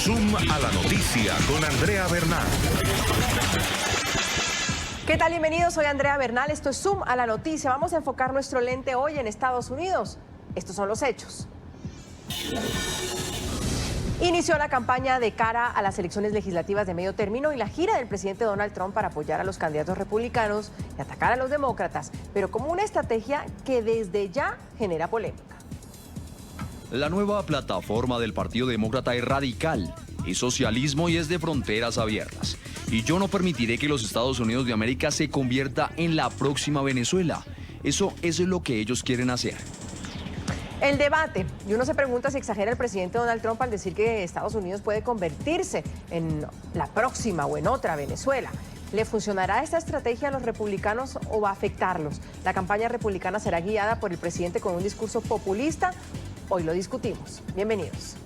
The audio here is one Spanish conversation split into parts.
Zoom a la noticia con Andrea Bernal. ¿Qué tal? Bienvenidos, soy Andrea Bernal, esto es Zoom a la noticia. Vamos a enfocar nuestro lente hoy en Estados Unidos. Estos son los hechos. Inició la campaña de cara a las elecciones legislativas de medio término y la gira del presidente Donald Trump para apoyar a los candidatos republicanos y atacar a los demócratas, pero como una estrategia que desde ya genera polémica. La nueva plataforma del Partido Demócrata es radical, es socialismo y es de fronteras abiertas. Y yo no permitiré que los Estados Unidos de América se convierta en la próxima Venezuela. Eso es lo que ellos quieren hacer. El debate, y uno se pregunta si exagera el presidente Donald Trump al decir que Estados Unidos puede convertirse en la próxima o en otra Venezuela. ¿Le funcionará esta estrategia a los republicanos o va a afectarlos? ¿La campaña republicana será guiada por el presidente con un discurso populista? Hoy lo discutimos. Bienvenidos.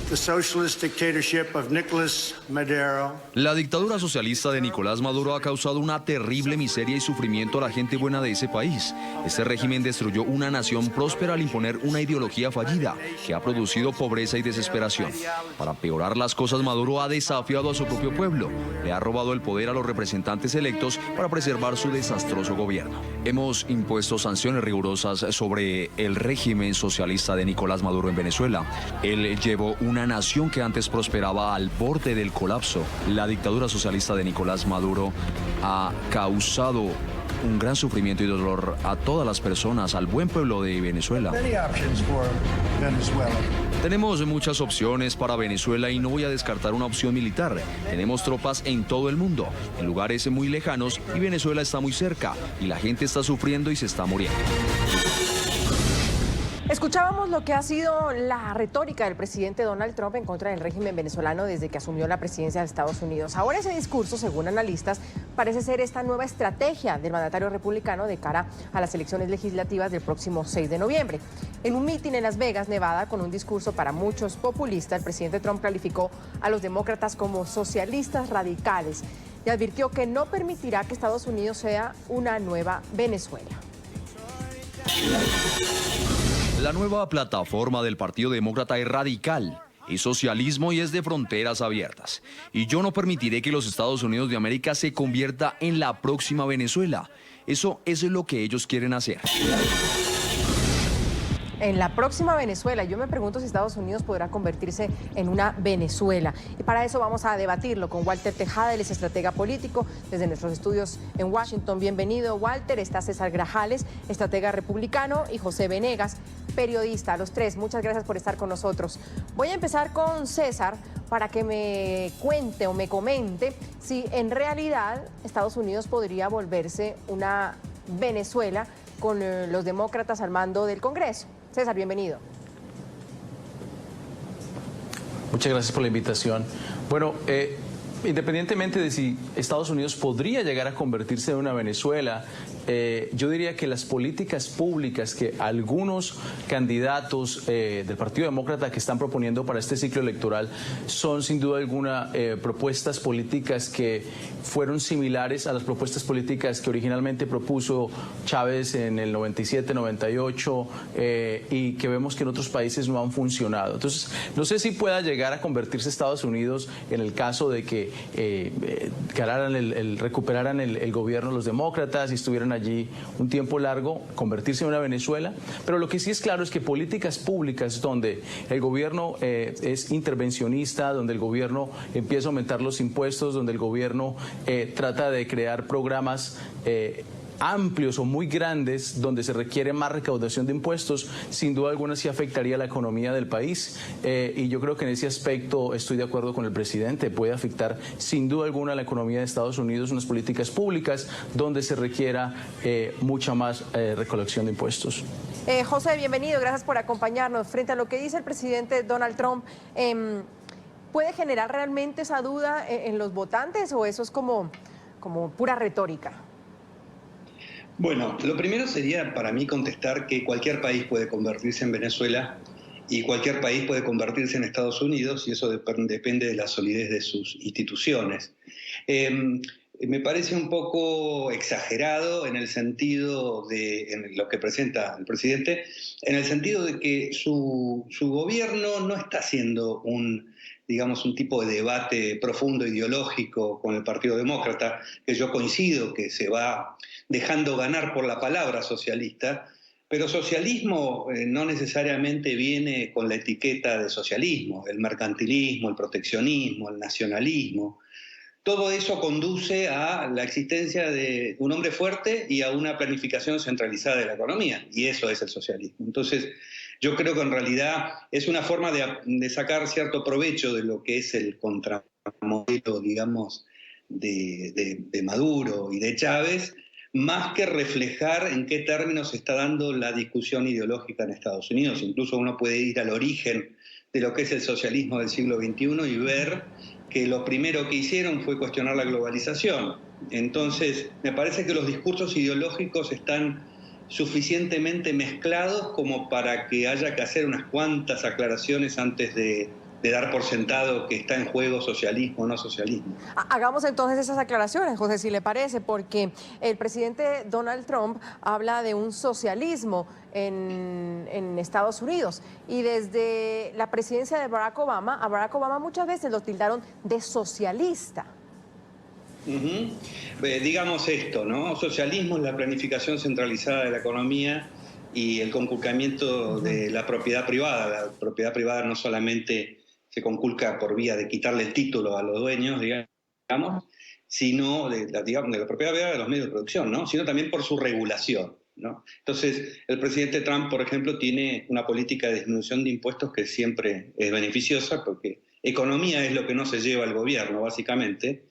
The socialist dictatorship of Nicolas Maduro. La dictadura socialista de Nicolás Maduro ha causado una terrible miseria y sufrimiento a la gente buena de ese país. Este régimen destruyó una nación próspera al imponer una ideología fallida que ha producido pobreza y desesperación. Para empeorar las cosas, Maduro ha desafiado a su propio pueblo. Le ha robado el poder a los representantes electos para preservar su desastroso gobierno. Hemos impuesto sanciones rigurosas sobre el régimen socialista de Nicolás Maduro en Venezuela. Él llevó una nación que antes prosperaba al borde del colapso. La dictadura socialista de Nicolás Maduro ha causado un gran sufrimiento y dolor a todas las personas, al buen pueblo de Venezuela. Tenemos muchas opciones para Venezuela y no voy a descartar una opción militar. Tenemos tropas en todo el mundo, en lugares muy lejanos, y Venezuela está muy cerca y la gente está sufriendo y se está muriendo. Escuchábamos lo que ha sido la retórica del presidente Donald Trump en contra del régimen venezolano desde que asumió la presidencia de Estados Unidos. Ahora ese discurso, según analistas, parece ser esta nueva estrategia del mandatario republicano de cara a las elecciones legislativas del próximo 6 de noviembre. En un mitin en Las Vegas, Nevada, con un discurso para muchos populista, el presidente Trump calificó a los demócratas como socialistas radicales y advirtió que no permitirá que Estados Unidos sea una nueva Venezuela. La nueva plataforma del Partido Demócrata es radical, es socialismo y es de fronteras abiertas. Y yo no permitiré que los Estados Unidos de América se convierta en la próxima Venezuela. Eso es lo que ellos quieren hacer. En la próxima Venezuela, yo me pregunto si Estados Unidos podrá convertirse en una Venezuela. Y para eso vamos a debatirlo con Walter Tejada, él es estratega político desde nuestros estudios en Washington. Bienvenido, Walter. Está César Grajales, estratega republicano, y José Venegas, periodista. A los tres, muchas gracias por estar con nosotros. Voy a empezar con César para que me cuente o me comente si en realidad Estados Unidos podría volverse una Venezuela con los demócratas al mando del Congreso. César, bienvenido. Muchas gracias por la invitación. Bueno, independientemente de si Estados Unidos podría llegar a convertirse en una Venezuela, yo diría que las políticas públicas que algunos candidatos del Partido Demócrata que están proponiendo para este ciclo electoral son sin duda alguna propuestas políticas que fueron similares a las propuestas políticas que originalmente propuso Chávez en el 97, 98 y que vemos que en otros países no han funcionado. Entonces, no sé si pueda llegar a convertirse Estados Unidos en el caso de que recuperaran el gobierno los demócratas y estuvieran allí un tiempo largo, convertirse en una Venezuela. Pero lo que sí es claro es que políticas públicas donde el gobierno es intervencionista, donde el gobierno empieza a aumentar los impuestos, donde el gobierno trata de crear programas amplios o muy grandes donde se requiere más recaudación de impuestos, sin duda alguna sí afectaría la economía del país y yo creo que en ese aspecto estoy de acuerdo con el presidente. Puede afectar sin duda alguna la economía de Estados Unidos, unas políticas públicas donde se requiera mucha más recolección de impuestos. José, bienvenido, gracias por acompañarnos. Frente a lo que dice el presidente Donald Trump, ¿puede generar realmente esa duda en los votantes o eso es como pura retórica? Bueno, lo primero sería para mí contestar que cualquier país puede convertirse en Venezuela y cualquier país puede convertirse en Estados Unidos y eso depende de la solidez de sus instituciones. me parece un poco exagerado en el sentido en lo que presenta el presidente, en el sentido de que su gobierno no está haciendo un tipo de debate profundo ideológico con el Partido Demócrata, que yo coincido que se va dejando ganar por la palabra socialista, pero socialismo no necesariamente viene con la etiqueta de socialismo, el mercantilismo, el proteccionismo, el nacionalismo. Todo eso conduce a la existencia de un hombre fuerte y a una planificación centralizada de la economía, y eso es el socialismo. Entonces, yo creo que en realidad es una forma de sacar cierto provecho de lo que es el contramodelo, digamos, de Maduro y de Chávez, más que reflejar en qué términos se está dando la discusión ideológica en Estados Unidos. Incluso uno puede ir al origen de lo que es el socialismo del siglo XXI y ver que lo primero que hicieron fue cuestionar la globalización. Entonces, me parece que los discursos ideológicos están suficientemente mezclados como para que haya que hacer unas cuantas aclaraciones antes de dar por sentado que está en juego socialismo o no socialismo. Hagamos entonces esas aclaraciones, José, si le parece, porque el presidente Donald Trump habla de un socialismo en Estados Unidos, y desde la presidencia de Barack Obama, a Barack Obama muchas veces lo tildaron de socialista. Digamos esto, ¿no? Socialismo es la planificación centralizada de la economía y el conculcamiento de la propiedad privada. La propiedad privada no solamente se conculca por vía de quitarle el título a los dueños, digamos, sino de la propiedad privada de los medios de producción, ¿no? Sino también por su regulación, ¿no? Entonces, el presidente Trump, por ejemplo, tiene una política de disminución de impuestos que siempre es beneficiosa, porque economía es lo que no se lleva el gobierno, básicamente,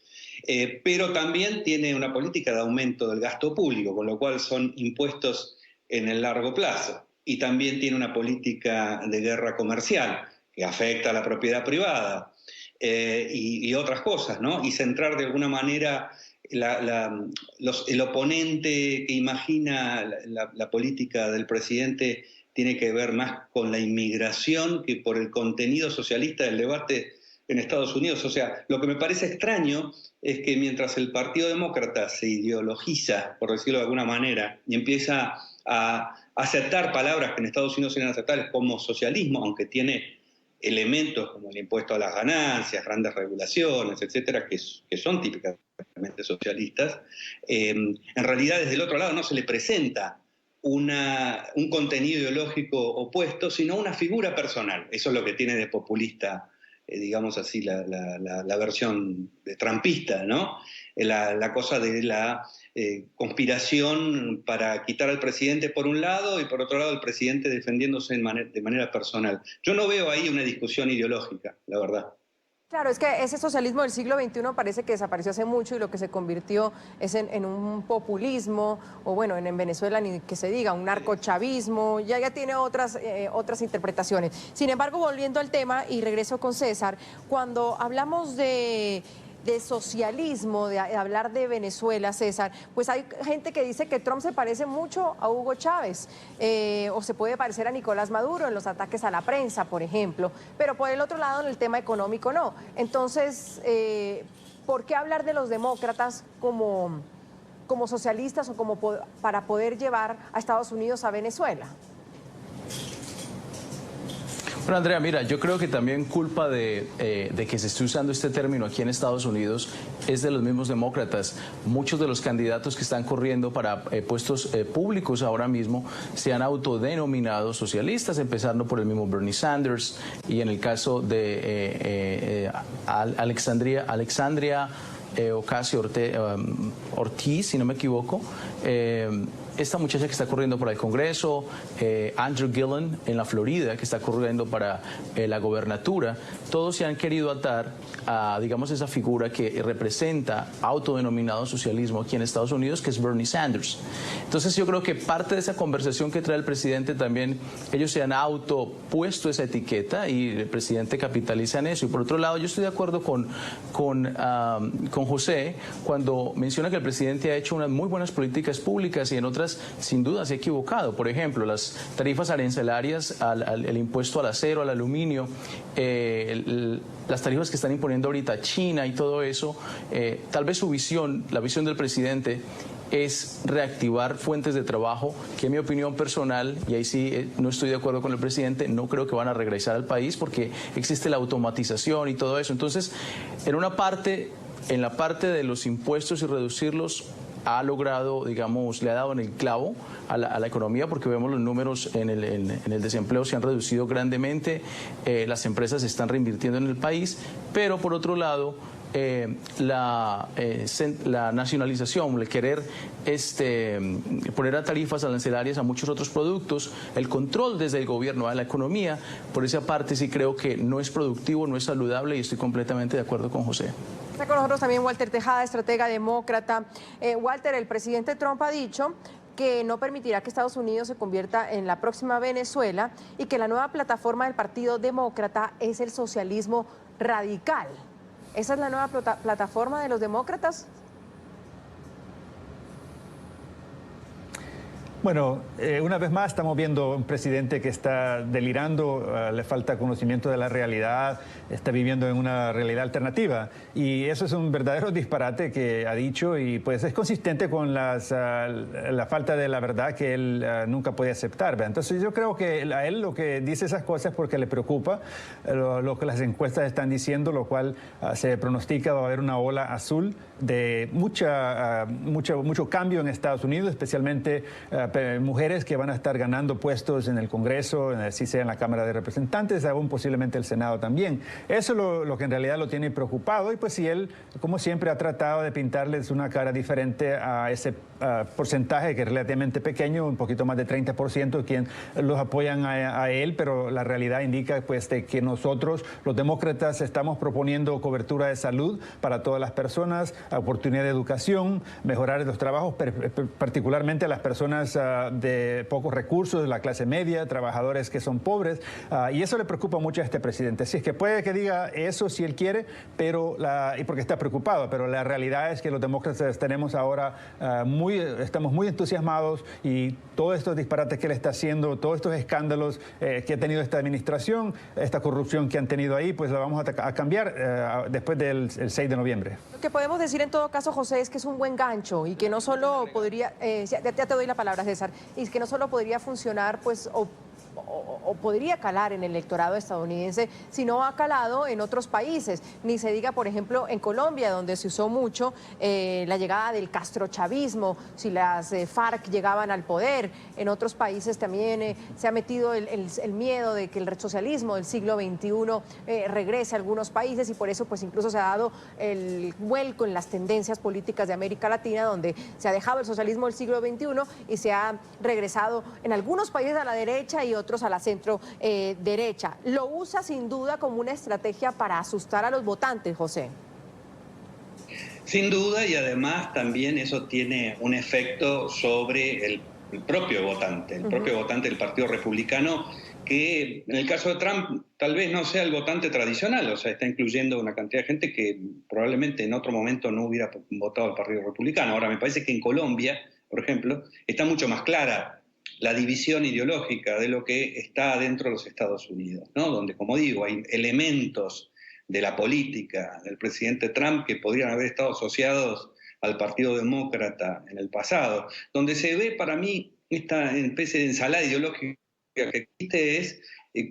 pero también tiene una política de aumento del gasto público, con lo cual son impuestos en el largo plazo. Y también tiene una política de guerra comercial, que afecta a la propiedad privada y otras cosas, ¿no? Y centrar de alguna manera el oponente que imagina la política del presidente tiene que ver más con la inmigración que por el contenido socialista del debate en Estados Unidos. O sea, lo que me parece extraño es que mientras el Partido Demócrata se ideologiza, por decirlo de alguna manera, y empieza a aceptar palabras que en Estados Unidos eran aceptables como socialismo, aunque tiene elementos como el impuesto a las ganancias, grandes regulaciones, etcétera, que son típicamente socialistas, en realidad desde el otro lado no se le presenta un contenido ideológico opuesto, sino una figura personal. Eso es lo que tiene de populista, digamos así, la versión de trumpista, ¿no? La cosa de la conspiración para quitar al presidente por un lado y por otro lado el presidente defendiéndose de manera personal. Yo no veo ahí una discusión ideológica, la verdad. Claro, es que ese socialismo del siglo XXI parece que desapareció hace mucho y lo que se convirtió es en un populismo, o bueno, en Venezuela ni que se diga, un narcochavismo, ya tiene otras interpretaciones. Sin embargo, volviendo al tema, y regreso con César, cuando hablamos de socialismo, de hablar de Venezuela, César, pues hay gente que dice que Trump se parece mucho a Hugo Chávez, o se puede parecer a Nicolás Maduro en los ataques a la prensa, por ejemplo, pero por el otro lado en el tema económico no. Entonces, ¿por qué hablar de los demócratas como socialistas o como para poder llevar a Estados Unidos a Venezuela? Bueno, Andrea, mira, yo creo que también culpa de que se esté usando este término aquí en Estados Unidos es de los mismos demócratas. Muchos de los candidatos que están corriendo para puestos públicos ahora mismo se han autodenominado socialistas, empezando por el mismo Bernie Sanders, y en el caso de Alexandria Ocasio-Ortiz, si no me equivoco, esta muchacha que está corriendo para el Congreso, Andrew Gillen en la Florida, que está corriendo para la gobernatura, todos se han querido atar a, digamos, esa figura que representa autodenominado socialismo aquí en Estados Unidos, que es Bernie Sanders. Entonces yo creo que parte de esa conversación que trae el presidente también, ellos se han autopuesto esa etiqueta y el presidente capitaliza en eso. Y por otro lado, yo estoy de acuerdo con José cuando menciona que el presidente ha hecho unas muy buenas políticas públicas y en otras demócratas sin duda se ha equivocado. Por ejemplo, las tarifas arancelarias, el impuesto al acero, al aluminio, las tarifas que están imponiendo ahorita China y todo eso, tal vez su visión, la visión del presidente, es reactivar fuentes de trabajo que, en mi opinión personal, y ahí sí no estoy de acuerdo con el presidente, no creo que van a regresar al país porque existe la automatización y todo eso. Entonces, en la parte de los impuestos y reducirlos, ha logrado, digamos, le ha dado en el clavo a la economía, porque vemos los números en el desempleo se han reducido grandemente, las empresas se están reinvirtiendo en el país, pero por otro lado, la nacionalización, el querer poner a tarifas arancelarias a muchos otros productos, el control desde el gobierno a la economía, por esa parte sí creo que no es productivo, no es saludable, y estoy completamente de acuerdo con José. Está con nosotros también Walter Tejada, estratega demócrata. Walter, el presidente Trump ha dicho que no permitirá que Estados Unidos se convierta en la próxima Venezuela y que la nueva plataforma del Partido Demócrata es el socialismo radical. ¿Esa es la nueva plataforma de los demócratas? Bueno, una vez más estamos viendo un presidente que está delirando, le falta conocimiento de la realidad, está viviendo en una realidad alternativa, y eso es un verdadero disparate que ha dicho, y pues es consistente con la falta de la verdad que él nunca puede aceptar, ¿verdad? Entonces yo creo que a él lo que dice esas cosas es porque le preocupa lo que las encuestas están diciendo, lo cual se pronostica va a haber una ola azul de mucho cambio en Estados Unidos, especialmente mujeres que van a estar ganando puestos en el Congreso, si sea en la Cámara de Representantes, aún posiblemente el Senado también. Eso es lo que en realidad lo tiene preocupado, y pues si él, como siempre, ha tratado de pintarles una cara diferente a ese porcentaje que es relativamente pequeño, un poquito más de 30% quien los apoyan a él, pero la realidad indica pues de que nosotros, los demócratas, estamos proponiendo cobertura de salud para todas las personas, oportunidad de educación, mejorar los trabajos, particularmente a las personas de pocos recursos, de la clase media, trabajadores que son pobres, y eso le preocupa mucho a este presidente. Así es que puede que diga eso si él quiere, y porque está preocupado, pero la realidad es que los demócratas tenemos ahora estamos muy entusiasmados, y todos estos disparates que él está haciendo, todos estos escándalos que ha tenido esta administración, esta corrupción que han tenido ahí, pues la vamos a cambiar después del 6 de noviembre. Lo que podemos decir en todo caso, José, es que es un buen gancho y que no solo podría, ya te doy la palabra, César, y que no solo podría funcionar, pues, o podría calar en el electorado estadounidense, sino ha calado en otros países. Ni se diga, por ejemplo, en Colombia, donde se usó mucho la llegada del castrochavismo, si las FARC llegaban al poder. En otros países también se ha metido el miedo de que el socialismo del siglo XXI regrese a algunos países, y por eso pues incluso se ha dado el vuelco en las tendencias políticas de América Latina, donde se ha dejado el socialismo del siglo XXI y se ha regresado en algunos países a la derecha y otros a la centro derecha. Lo usa sin duda como una estrategia para asustar a los votantes, José. Sin duda, y además también eso tiene un efecto sobre el propio votante, propio votante del Partido Republicano, que en el caso de Trump tal vez no sea el votante tradicional, o sea, está incluyendo una cantidad de gente que probablemente en otro momento no hubiera votado al Partido Republicano. Ahora, me parece que en Colombia, por ejemplo, está mucho más clara la división ideológica de lo que está dentro de los Estados Unidos, ¿no? Donde, como digo, hay elementos de la política del presidente Trump que podrían haber estado asociados al Partido Demócrata en el pasado. Donde se ve, para mí, esta especie de ensalada ideológica que existe es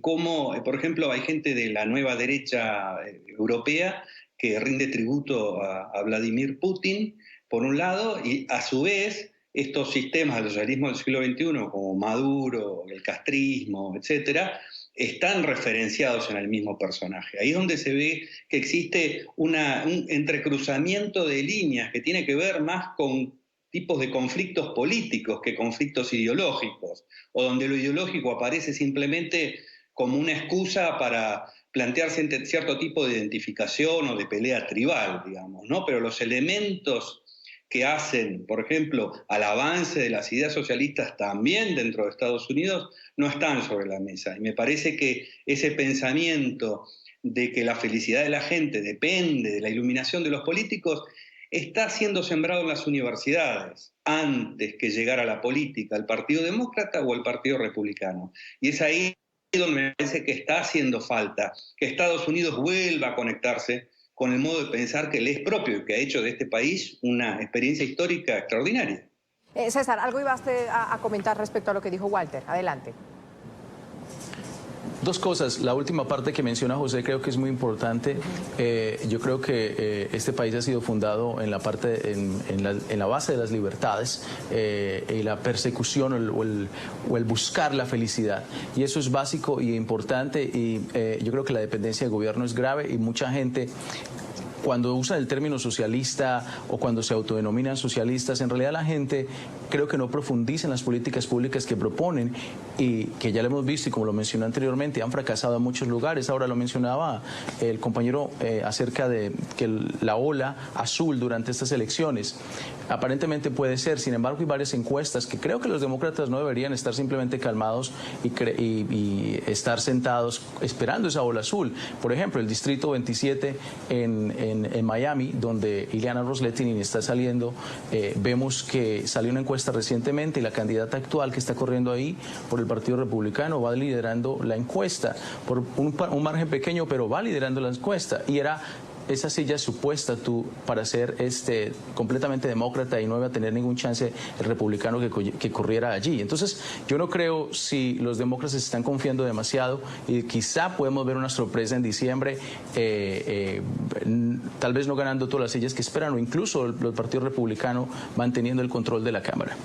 cómo, por ejemplo, hay gente de la nueva derecha europea que rinde tributo a Vladimir Putin, por un lado, y a su vez estos sistemas del socialismo del siglo XXI, como Maduro, el castrismo, etcétera, están referenciados en el mismo personaje. Ahí es donde se ve que existe un entrecruzamiento de líneas que tiene que ver más con tipos de conflictos políticos que conflictos ideológicos, o donde lo ideológico aparece simplemente como una excusa para plantearse cierto tipo de identificación o de pelea tribal, digamos, ¿no? Pero los elementos que hacen, por ejemplo, al avance de las ideas socialistas también dentro de Estados Unidos, no están sobre la mesa. Y me parece que ese pensamiento de que la felicidad de la gente depende de la iluminación de los políticos está siendo sembrado en las universidades antes que llegar a la política, al Partido Demócrata o al Partido Republicano. Y es ahí donde me parece que está haciendo falta que Estados Unidos vuelva a conectarse con el modo de pensar que le es propio y que ha hecho de este país una experiencia histórica extraordinaria. César, algo ibas a comentar respecto a lo que dijo Walter. Adelante. Dos cosas. La última parte que menciona José creo que es muy importante. Yo creo que este país ha sido fundado en la parte, en la base de las libertades y la persecución o el buscar la felicidad. Y eso es básico y importante. Y yo creo que la dependencia del gobierno es grave y mucha gente, cuando usan el término socialista o cuando se autodenominan socialistas, en realidad la gente creo que no profundiza en las políticas públicas que proponen y que ya lo hemos visto y como lo mencioné anteriormente, han fracasado en muchos lugares. Ahora lo mencionaba el compañero acerca de que la ola azul durante estas elecciones aparentemente puede ser, sin embargo hay varias encuestas que creo que los demócratas no deberían estar simplemente calmados y estar sentados esperando esa ola azul. Por ejemplo, el distrito 27 en Miami, donde Ileana Ros-Lehtinen está saliendo, vemos que salió una encuesta recientemente y la candidata actual que está corriendo ahí por el Partido Republicano va liderando la encuesta por un margen pequeño, pero va liderando la encuesta y era esa silla supuesta para ser completamente demócrata y no iba a tener ningún chance el republicano que corriera allí. Entonces, yo no creo si los demócratas están confiando demasiado y quizá podemos ver una sorpresa en diciembre, tal vez no ganando todas las sillas que esperan o incluso el Partido Republicano manteniendo el control de la Cámara.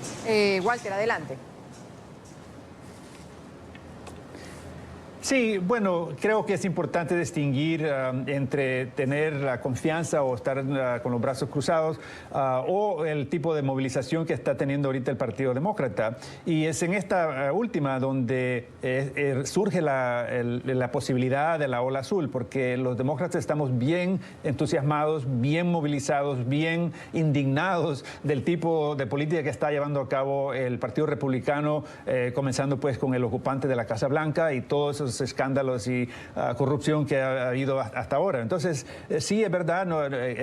Walter, adelante. Sí, bueno, creo que es importante distinguir entre tener la confianza o estar con los brazos cruzados o el tipo de movilización que está teniendo ahorita el Partido Demócrata. Y es en esta última donde surge la posibilidad de la ola azul, porque los demócratas estamos bien entusiasmados, bien movilizados, bien indignados del tipo de política que está llevando a cabo el Partido Republicano, comenzando pues con el ocupante de la Casa Blanca y todos esos escándalos y corrupción que ha habido hasta ahora. Entonces, sí, es verdad,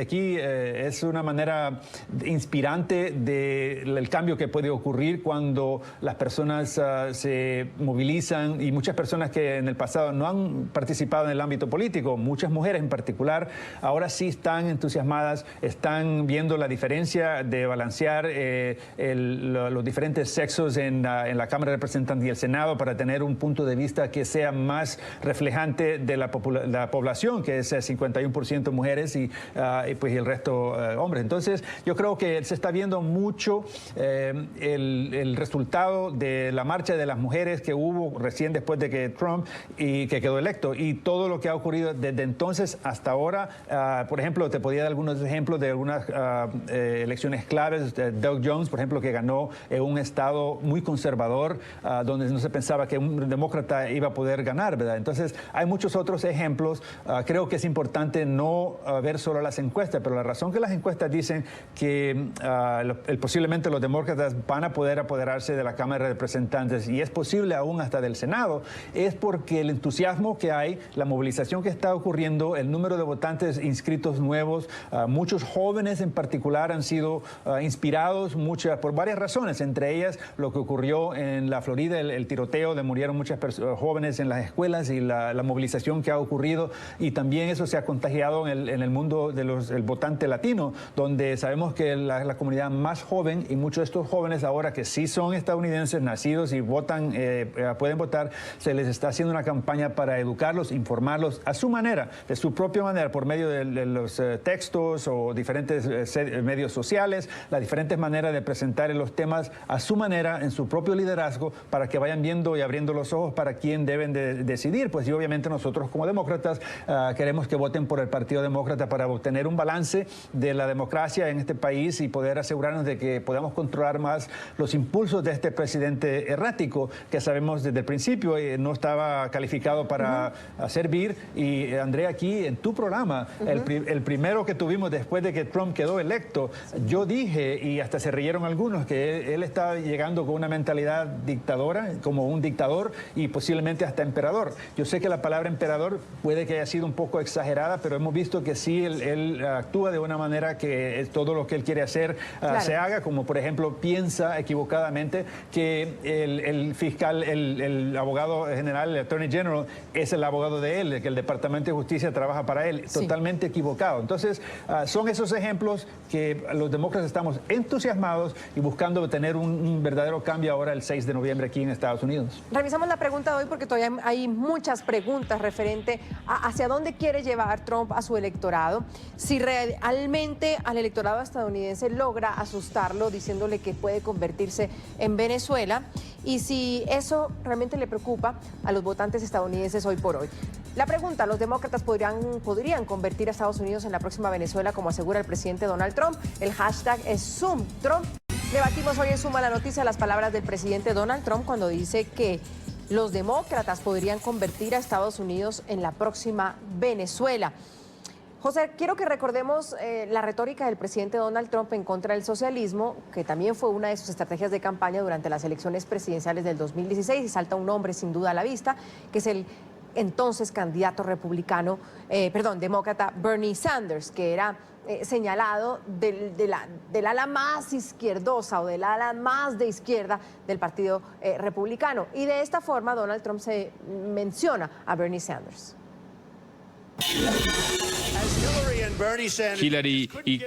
aquí es una manera inspirante del cambio que puede ocurrir cuando las personas se movilizan y muchas personas que en el pasado no han participado en el ámbito político, muchas mujeres en particular, ahora sí están entusiasmadas, están viendo la diferencia de balancear los diferentes sexos en la Cámara de Representantes y el Senado para tener un punto de vista que sea más reflejante de la población, que es 51% mujeres y pues el resto hombres. Entonces, yo creo que se está viendo mucho el resultado de la marcha de las mujeres que hubo recién después de que Trump y que quedó electo y todo lo que ha ocurrido desde entonces hasta ahora. Por ejemplo, te podía dar algunos ejemplos de algunas elecciones claves. Doug Jones, por ejemplo, que ganó en un estado muy conservador, donde no se pensaba que un demócrata iba a poder ganar, ¿verdad? Entonces, hay muchos otros ejemplos. Creo que es importante no ver solo las encuestas, pero la razón que las encuestas dicen que posiblemente los demócratas van a poder apoderarse de la Cámara de Representantes y es posible aún hasta del Senado, es porque el entusiasmo que hay, la movilización que está ocurriendo, el número de votantes inscritos nuevos, muchos jóvenes en particular han sido inspirados por varias razones, entre ellas lo que ocurrió en la Florida, el tiroteo, donde murieron muchas jóvenes en las escuelas y la movilización que ha ocurrido, y también eso se ha contagiado en el mundo del votante latino, donde sabemos que la comunidad más joven y muchos de estos jóvenes ahora que sí son estadounidenses, nacidos y votan, pueden votar, se les está haciendo una campaña para educarlos, informarlos a su manera, de su propia manera, por medio de los textos o diferentes medios sociales, las diferentes maneras de presentar los temas a su manera, en su propio liderazgo, para que vayan viendo y abriendo los ojos para quién deben de decidir. Pues y obviamente nosotros como demócratas queremos que voten por el Partido Demócrata para obtener un balance de la democracia en este país y poder asegurarnos de que podamos controlar más los impulsos de este presidente errático que sabemos desde el principio no estaba calificado para servir. Y Andrea, aquí en tu programa, el primero que tuvimos después de que Trump quedó electo, yo dije, y hasta se rieron algunos, que él estaba llegando con una mentalidad dictadora, como un dictador, y posiblemente hasta emperador. Yo sé que la palabra emperador puede que haya sido un poco exagerada, pero hemos visto que sí, él actúa de una manera que todo lo que él quiere hacer se haga, como por ejemplo piensa equivocadamente que el fiscal, el abogado general, el attorney general, es el abogado de él, que el Departamento de Justicia trabaja para él. Sí. Totalmente equivocado. Entonces, son esos ejemplos que los demócratas estamos entusiasmados y buscando tener un verdadero cambio ahora el 6 de noviembre aquí en Estados Unidos. Revisamos la pregunta de hoy porque todavía hay muchas preguntas referente a hacia dónde quiere llevar Trump a su electorado, si realmente al electorado estadounidense logra asustarlo diciéndole que puede convertirse en Venezuela y si eso realmente le preocupa a los votantes estadounidenses hoy por hoy. La pregunta, ¿los demócratas podrían convertir a Estados Unidos en la próxima Venezuela como asegura el presidente Donald Trump? El hashtag es #SumTrump. Debatimos hoy en Suma la Noticia las palabras del presidente Donald Trump cuando dice que los demócratas podrían convertir a Estados Unidos en la próxima Venezuela. José, quiero que recordemos la retórica del presidente Donald Trump en contra del socialismo, que también fue una de sus estrategias de campaña durante las elecciones presidenciales del 2016, y salta un nombre sin duda a la vista, que es el entonces candidato demócrata Bernie Sanders, que era señalado del ala más izquierdosa o del ala más de izquierda del Partido Republicano. Y de esta forma Donald Trump se menciona a Bernie Sanders. Hillary y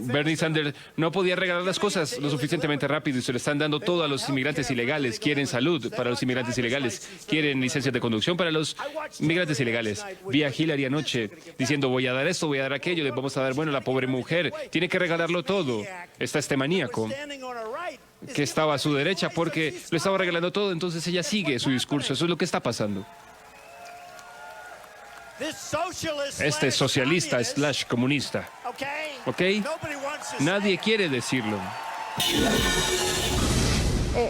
Bernie Sanders no podían regalar las cosas lo suficientemente rápido y se le están dando todo a los inmigrantes ilegales. Quieren salud para los inmigrantes ilegales, quieren licencias de conducción para los inmigrantes ilegales. Vi a Hillary anoche diciendo voy a dar esto, voy a dar aquello, le vamos a dar, bueno, la pobre mujer tiene que regalarlo todo. Está este maníaco que estaba a su derecha porque lo estaba regalando todo, entonces ella sigue su discurso. Eso es lo que está pasando. Este socialista / comunista, ¿ok? Nadie quiere decirlo.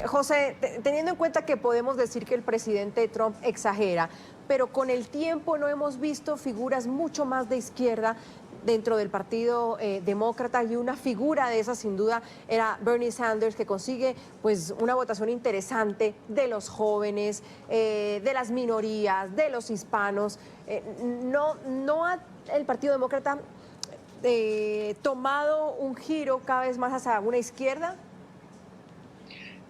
José, teniendo en cuenta que podemos decir que el presidente Trump exagera, pero con el tiempo no hemos visto figuras mucho más de izquierda dentro del Partido Demócrata, y una figura de esa sin duda era Bernie Sanders, que consigue pues una votación interesante de los jóvenes, de las minorías, de los hispanos. ¿No ha el Partido Demócrata tomado un giro cada vez más hacia una izquierda?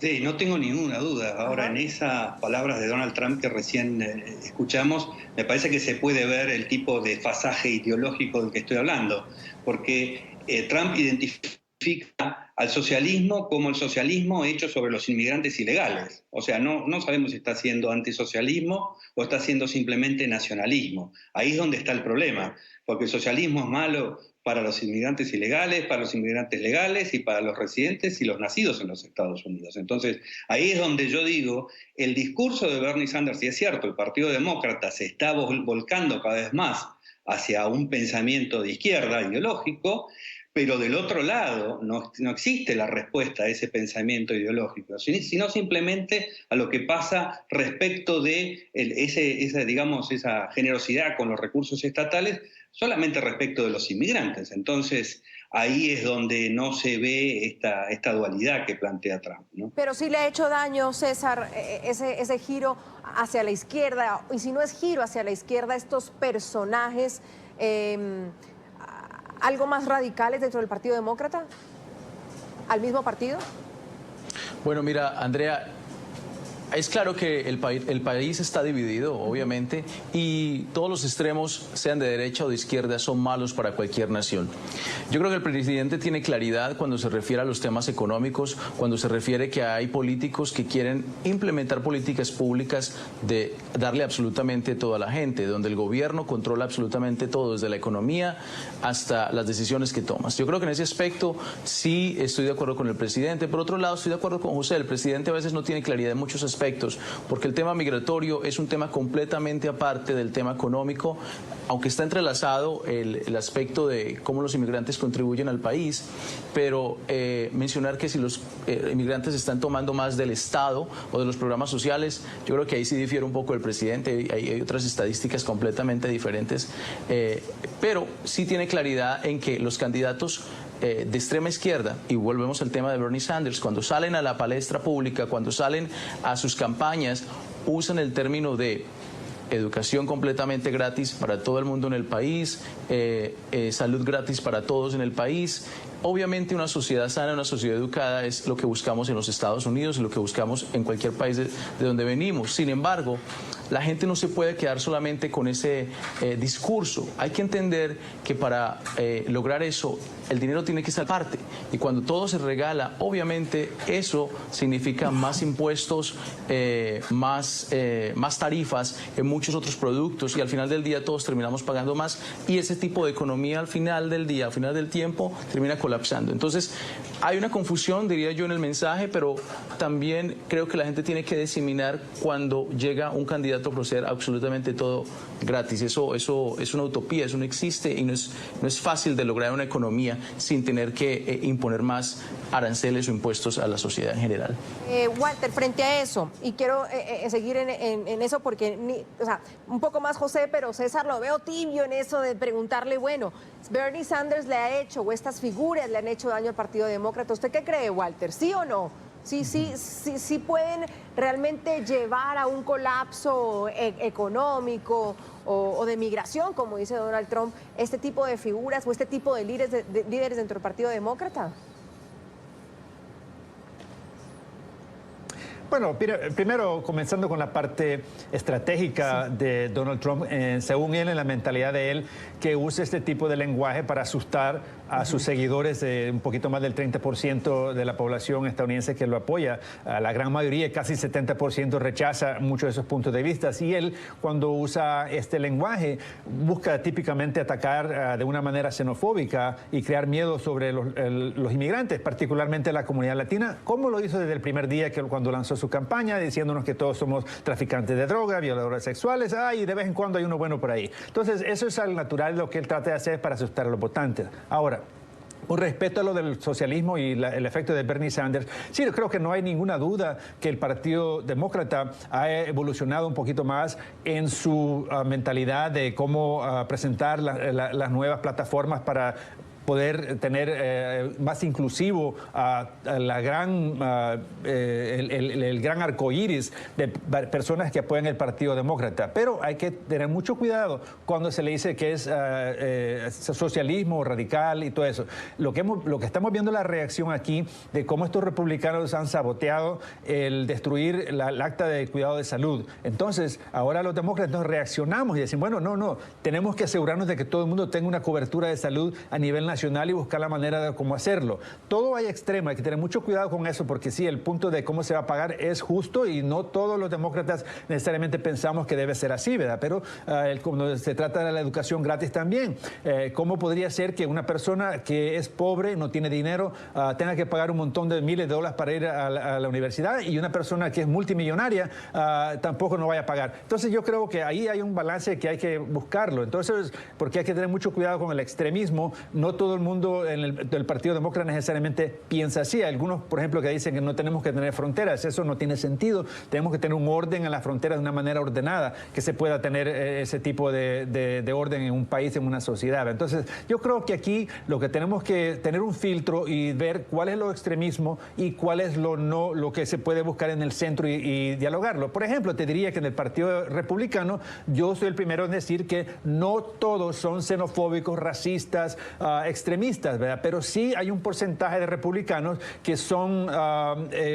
Sí, no tengo ninguna duda. Ahora, en esas palabras de Donald Trump que recién escuchamos, me parece que se puede ver el tipo de fasaje ideológico del que estoy hablando, porque Trump identifica al socialismo como el socialismo hecho sobre los inmigrantes ilegales. O sea, no sabemos si está haciendo antisocialismo o está haciendo simplemente nacionalismo. Ahí es donde está el problema, porque el socialismo es malo para los inmigrantes ilegales, para los inmigrantes legales y para los residentes y los nacidos en los Estados Unidos. Entonces, ahí es donde yo digo, el discurso de Bernie Sanders, si es cierto, el Partido Demócrata se está volcando cada vez más hacia un pensamiento de izquierda ideológico, pero del otro lado no existe la respuesta a ese pensamiento ideológico, sino simplemente a lo que pasa respecto de esa generosidad con los recursos estatales, solamente respecto de los inmigrantes. Entonces, ahí es donde no se ve esta dualidad que plantea Trump, ¿no? Pero sí le ha hecho daño, César, ese giro hacia la izquierda, y si no es giro hacia la izquierda, estos personajes algo más radicales dentro del Partido Demócrata, al mismo partido. Bueno, mira, Andrea, es claro que el país está dividido, obviamente, y todos los extremos, sean de derecha o de izquierda, son malos para cualquier nación. Yo creo que el presidente tiene claridad cuando se refiere a los temas económicos, cuando se refiere que hay políticos que quieren implementar políticas públicas de darle absolutamente todo a la gente, donde el gobierno controla absolutamente todo, desde la economía hasta las decisiones que tomas. Yo creo que en ese aspecto sí estoy de acuerdo con el presidente. Por otro lado, estoy de acuerdo con José. El presidente a veces no tiene claridad en muchos aspectos, porque el tema migratorio es un tema completamente aparte del tema económico, aunque está entrelazado el aspecto de cómo los inmigrantes contribuyen al país, pero mencionar que si los inmigrantes están tomando más del Estado o de los programas sociales, yo creo que ahí sí difiere un poco el presidente, hay otras estadísticas completamente diferentes, pero sí tiene claridad en que los candidatos de extrema izquierda, y volvemos al tema de Bernie Sanders, cuando salen a la palestra pública, cuando salen a sus campañas, usan el término de educación completamente gratis para todo el mundo en el país, salud gratis para todos en el país. Obviamente una sociedad sana, una sociedad educada es lo que buscamos en los Estados Unidos y lo que buscamos en cualquier país de donde venimos. Sin embargo, la gente no se puede quedar solamente con ese discurso. Hay que entender que para lograr eso, el dinero tiene que estar aparte. Y cuando todo se regala, obviamente eso significa más impuestos, más tarifas en muchos otros productos, y al final del día todos terminamos pagando más, y ese tipo de economía al final del día, al final del tiempo, termina colapsando. Entonces, hay una confusión, diría yo, en el mensaje, pero también creo que la gente tiene que diseminar cuando llega un candidato a ofrecer absolutamente todo gratis. Eso es una utopía, eso no existe, y no es fácil de lograr una economía sin tener que imponer más aranceles o impuestos a la sociedad en general. Walter, frente a eso, y quiero seguir en eso porque, o sea, un poco más José, pero César lo veo tibio en eso de preguntarle, bueno, Bernie Sanders le ha hecho, o estas figuras le han hecho daño al Partido Demócrata. ¿Usted qué cree, Walter? ¿Sí o no? Sí pueden realmente llevar a un colapso económico o de migración, como dice Donald Trump, este tipo de figuras o este tipo de líderes dentro del Partido Demócrata. Bueno, primero comenzando con la parte estratégica de Donald Trump, según él, en la mentalidad de él, que usa este tipo de lenguaje para asustar a sus seguidores, un poquito más del 30% de la población estadounidense que lo apoya. La gran mayoría, casi 70%, rechaza muchos de esos puntos de vista. Y él, cuando usa este lenguaje, busca típicamente atacar de una manera xenofóbica y crear miedo sobre los inmigrantes, particularmente la comunidad latina, como lo hizo desde el primer día cuando lanzó su campaña, diciéndonos que todos somos traficantes de droga, violadores sexuales, y de vez en cuando hay uno bueno por ahí. Entonces, eso es al natural lo que él trata de hacer para asustar a los votantes. Ahora, con respecto a lo del socialismo y el efecto de Bernie Sanders, sí, yo creo que no hay ninguna duda que el Partido Demócrata ha evolucionado un poquito más en su mentalidad de cómo presentar las nuevas plataformas para poder tener más inclusivo el gran arcoíris de personas que apoyan el Partido Demócrata. Pero hay que tener mucho cuidado cuando se le dice que es socialismo radical y todo eso. Lo que estamos viendo la reacción aquí de cómo estos republicanos han saboteado el destruir el acta de cuidado de salud. Entonces, ahora los demócratas nos reaccionamos y decimos, bueno, no, tenemos que asegurarnos de que todo el mundo tenga una cobertura de salud a nivel nacional y buscar la manera de cómo hacerlo. Todo hay extremo, hay que tener mucho cuidado con eso, porque sí, el punto de cómo se va a pagar es justo y no todos los demócratas necesariamente pensamos que debe ser así, ¿verdad? Pero cuando se trata de la educación gratis también, ¿cómo podría ser que una persona que es pobre, no tiene dinero, tenga que pagar un montón de miles de dólares para ir a la universidad, y una persona que es multimillonaria tampoco no vaya a pagar? Entonces yo creo que ahí hay un balance que hay que buscarlo. Entonces, porque hay que tener mucho cuidado con el extremismo. No todo el mundo en el Partido Demócrata necesariamente piensa así. Hay algunos, por ejemplo, que dicen que no tenemos que tener fronteras. Eso no tiene sentido. Tenemos que tener un orden en las fronteras de una manera ordenada, que se pueda tener ese tipo de orden en un país, en una sociedad. Entonces, yo creo que aquí lo que tenemos que tener un filtro y ver cuál es lo extremismo y cuál es lo que se puede buscar en el centro y dialogarlo. Por ejemplo, te diría que en el Partido Republicano yo soy el primero en decir que no todos son xenofóbicos, racistas, extremistas, ¿verdad? Pero sí hay un porcentaje de republicanos que son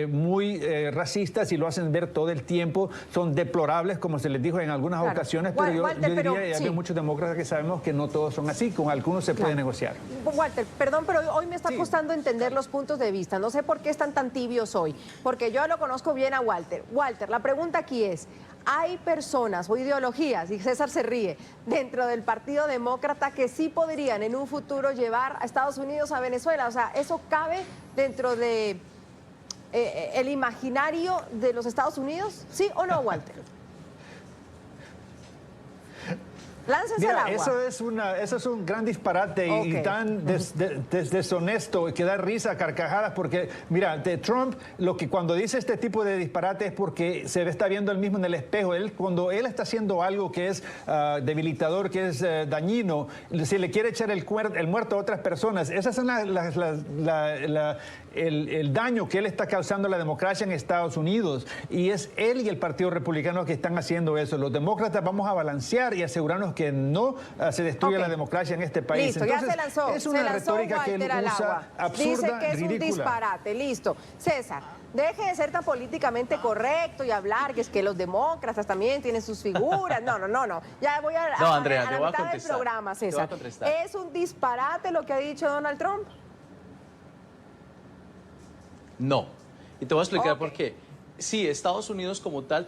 muy racistas y lo hacen ver todo el tiempo, son deplorables, como se les dijo en algunas ocasiones, pero yo diría, y hay muchos demócratas que sabemos que no todos son así, con algunos se puede negociar. Walter, perdón, pero hoy me está costando entender los puntos de vista. No sé por qué están tan tibios hoy, porque yo lo conozco bien a Walter. Walter, la pregunta aquí es, ¿hay personas o ideologías, y César se ríe, dentro del Partido Demócrata que sí podrían en un futuro llevar a Estados Unidos a Venezuela? O sea, ¿eso cabe dentro de el imaginario de los Estados Unidos? ¿Sí o no, Walter? Láncese al agua. Eso es un gran disparate y tan deshonesto que da risa a carcajadas, porque mira, de Trump, cuando dice este tipo de disparate es porque se está viendo él mismo en el espejo. Cuando él está haciendo algo que es debilitador, que es dañino, si le quiere echar el muerto a otras personas, esas son el daño que él está causando a la democracia en Estados Unidos, y es él y el Partido Republicano que están haciendo eso. Los demócratas vamos a balancear y asegurarnos que no se destruya la democracia en este país. Listo, entonces, ya se lanzó. es una retórica que él usa absurda, dice que es ridícula. un disparate, listo. César, deje de ser tan políticamente correcto y hablar que es que los demócratas también tienen sus figuras. No. Ya voy a Andrea, a la mitad del programa, César. ¿Es un disparate lo que ha dicho Donald Trump? No. Y te voy a explicar por qué. Sí, Estados Unidos como tal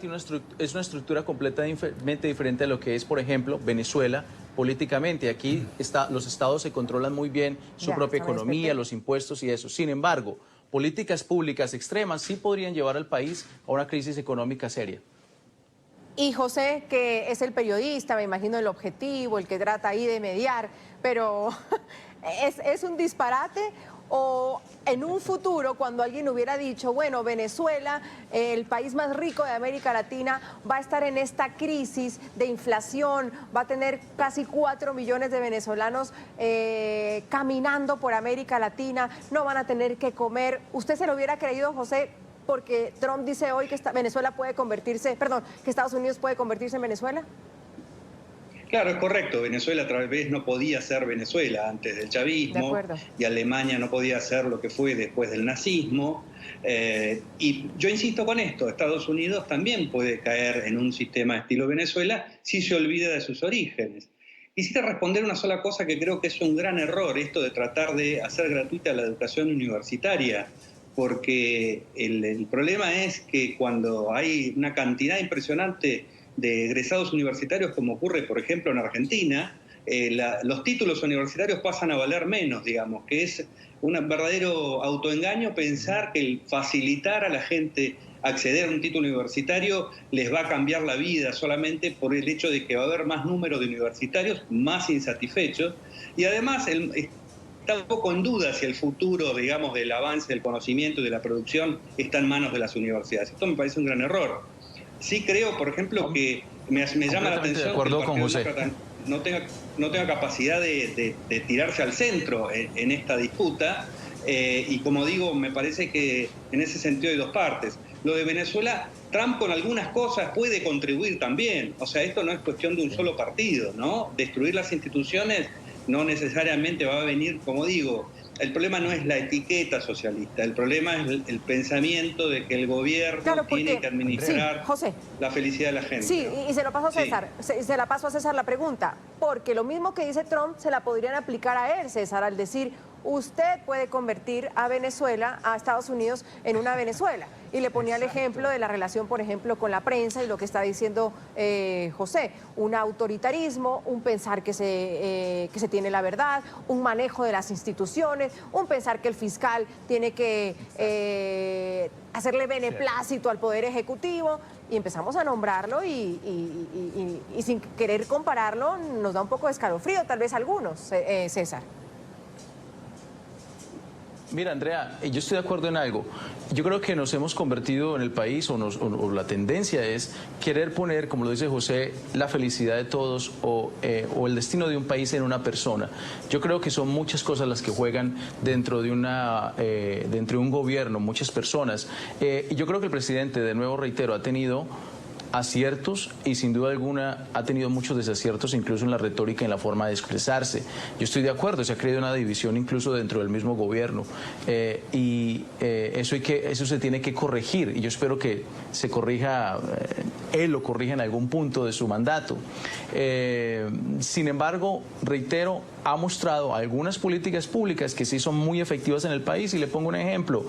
es una estructura completamente diferente a lo que es, por ejemplo, Venezuela políticamente. Aquí los estados se controlan muy bien su propia economía, los impuestos y eso. Sin embargo, políticas públicas extremas sí podrían llevar al país a una crisis económica seria. Y José, que es el periodista, me imagino el objetivo, el que trata ahí de mediar, pero ¿es un disparate? O en un futuro, cuando alguien hubiera dicho, bueno, Venezuela, el país más rico de América Latina, va a estar en esta crisis de inflación, va a tener casi 4 millones de venezolanos caminando por América Latina, no van a tener que comer. ¿Usted se lo hubiera creído, José? Porque Trump dice hoy que Venezuela puede convertirse, que Estados Unidos puede convertirse en Venezuela. Claro, es correcto. Venezuela tal vez no podía ser Venezuela antes del chavismo, y Alemania no podía ser lo que fue después del nazismo. Y yo insisto con esto, Estados Unidos también puede caer en un sistema estilo Venezuela si se olvida de sus orígenes. Quisiera responder una sola cosa que creo que es un gran error, esto de tratar de hacer gratuita la educación universitaria, porque el problema es que cuando hay una cantidad impresionante de egresados universitarios, como ocurre, por ejemplo, en Argentina, los títulos universitarios pasan a valer menos, digamos, que es un verdadero autoengaño pensar que el facilitar a la gente acceder a un título universitario les va a cambiar la vida solamente por el hecho de que va a haber más número de universitarios más insatisfechos, y además está un poco en duda si el futuro, digamos, del avance del conocimiento y de la producción está en manos de las universidades. Esto me parece un gran error. Sí creo, por ejemplo, que me llama la atención que el Partido Demócrata no tenga capacidad de tirarse al centro en esta disputa, y como digo, me parece que en ese sentido hay dos partes. Lo de Venezuela, Trump con algunas cosas puede contribuir también. O sea, esto no es cuestión de un solo partido, ¿no? Destruir las instituciones no necesariamente va a venir, como digo, el problema no es la etiqueta socialista, el problema es el pensamiento de que el gobierno tiene que administrar la felicidad de la gente. Sí, y se lo paso a César, se la paso a César la pregunta, porque lo mismo que dice Trump se la podrían aplicar a él, César, al decir, usted puede convertir a Venezuela, a Estados Unidos, en una Venezuela. Y le ponía el ejemplo de la relación, por ejemplo, con la prensa y lo que está diciendo José, un autoritarismo, un pensar que se tiene la verdad, un manejo de las instituciones, un pensar que el fiscal tiene que hacerle beneplácito al Poder Ejecutivo, y empezamos a nombrarlo y sin querer compararlo nos da un poco de escalofrío, tal vez a algunos, César. Mira, Andrea, yo estoy de acuerdo en algo. Yo creo que nos hemos convertido en el país, o la tendencia es querer poner, como lo dice José, la felicidad de todos o el destino de un país en una persona. Yo creo que son muchas cosas las que juegan dentro de un gobierno, muchas personas. Y yo creo que el presidente, de nuevo reitero, ha tenido aciertos y sin duda alguna ha tenido muchos desaciertos, incluso en la retórica y en la forma de expresarse. Yo estoy de acuerdo, se ha creado una división incluso dentro del mismo gobierno, eso se tiene que corregir, y yo espero que se corrija, él lo corrija en algún punto de su mandato. Sin embargo, reitero, ha mostrado algunas políticas públicas que sí son muy efectivas en el país, y le pongo un ejemplo.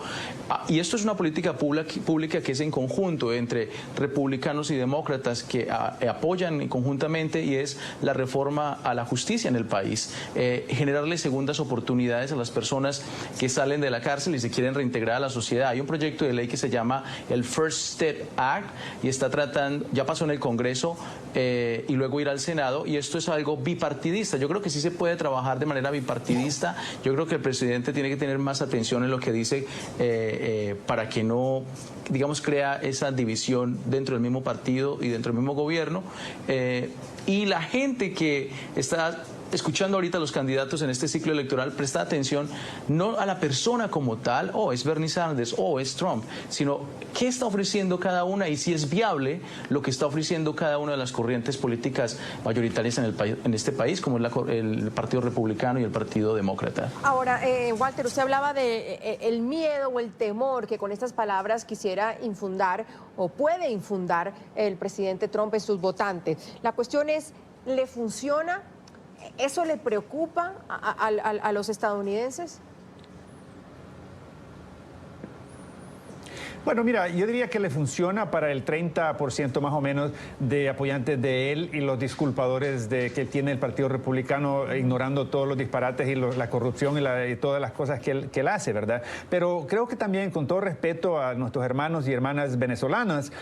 Y esto es una política pública que es en conjunto entre republicanos y demócratas que apoyan conjuntamente, y es la reforma a la justicia en el país. Generarle segundas oportunidades a las personas que salen de la cárcel y se quieren reintegrar a la sociedad. Hay un proyecto de ley que se llama el First Step Act y está tratando, ya pasó en el Congreso y luego irá al Senado, y esto es algo bipartidista. Yo creo que sí se puede trabajar de manera bipartidista. Yo creo que el presidente tiene que tener más atención en lo que dice para que no, digamos, crea esa división dentro del mismo partido y dentro del mismo gobierno. Y la gente que está escuchando ahorita a los candidatos en este ciclo electoral, prestar atención no a la persona como tal, es Bernie Sanders, es Trump, sino qué está ofreciendo cada una y si es viable lo que está ofreciendo cada una de las corrientes políticas mayoritarias en este país, como es el Partido Republicano y el Partido Demócrata. Ahora, Walter, usted hablaba de el miedo o el temor que con estas palabras quisiera infundar o puede infundar el presidente Trump en sus votantes. La cuestión es, ¿le funciona? ¿Eso le preocupa a los estadounidenses? Bueno, mira, yo diría que le funciona para el 30% más o menos de apoyantes de él y los disculpadores que tiene el Partido Republicano, ignorando todos los disparates y la corrupción y todas las cosas que él hace, ¿verdad? Pero creo que también, con todo respeto a nuestros hermanos y hermanas venezolanos,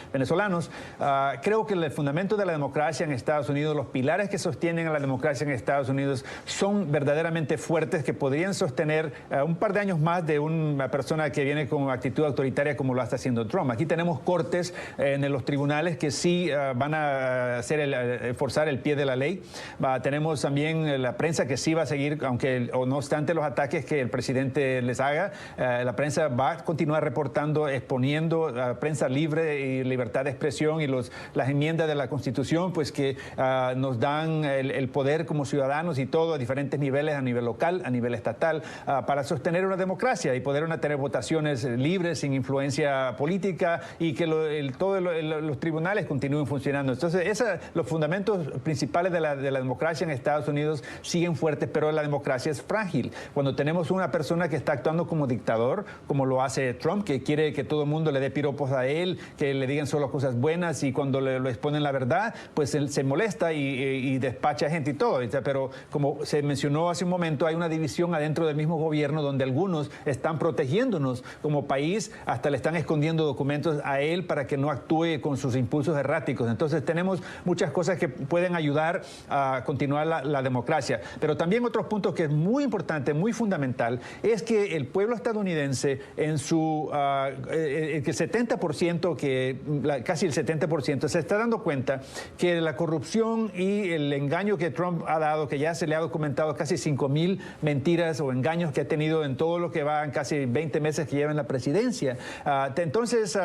creo que el fundamento de la democracia en Estados Unidos, los pilares que sostienen a la democracia en Estados Unidos son verdaderamente fuertes, que podrían sostener un par de años más de una persona que viene con actitud autoritaria como lo hace está haciendo Trump. Aquí tenemos cortes en los tribunales que sí van a forzar el pie de la ley. Tenemos también la prensa que sí va a seguir, aunque no obstante los ataques que el presidente les haga, la prensa va a continuar reportando, exponiendo prensa libre y libertad de expresión y las enmiendas de la Constitución, pues que nos dan el poder como ciudadanos y todo a diferentes niveles, a nivel local, a nivel estatal, para sostener una democracia y poder tener votaciones libres, sin influencia política y que todos los tribunales continúen funcionando. Entonces, los fundamentos principales de la democracia en Estados Unidos siguen fuertes, pero la democracia es frágil. Cuando tenemos una persona que está actuando como dictador, como lo hace Trump, que quiere que todo el mundo le dé piropos a él, que le digan solo cosas buenas y cuando lo exponen la verdad, pues él se molesta y despacha gente y todo. Pero como se mencionó hace un momento, hay una división adentro del mismo gobierno donde algunos están protegiéndonos como país, hasta le están escondiendo documentos a él para que no actúe con sus impulsos erráticos. Entonces tenemos muchas cosas que pueden ayudar a continuar la democracia. Pero también otros puntos que es muy importante, muy fundamental, es que el pueblo estadounidense en su el 70%, casi el 70%, se está dando cuenta que la corrupción y el engaño que Trump ha dado, que ya se le ha documentado casi 5,000 mentiras o engaños que ha tenido en todo lo que va en casi 20 meses que lleva en la presidencia. Entonces,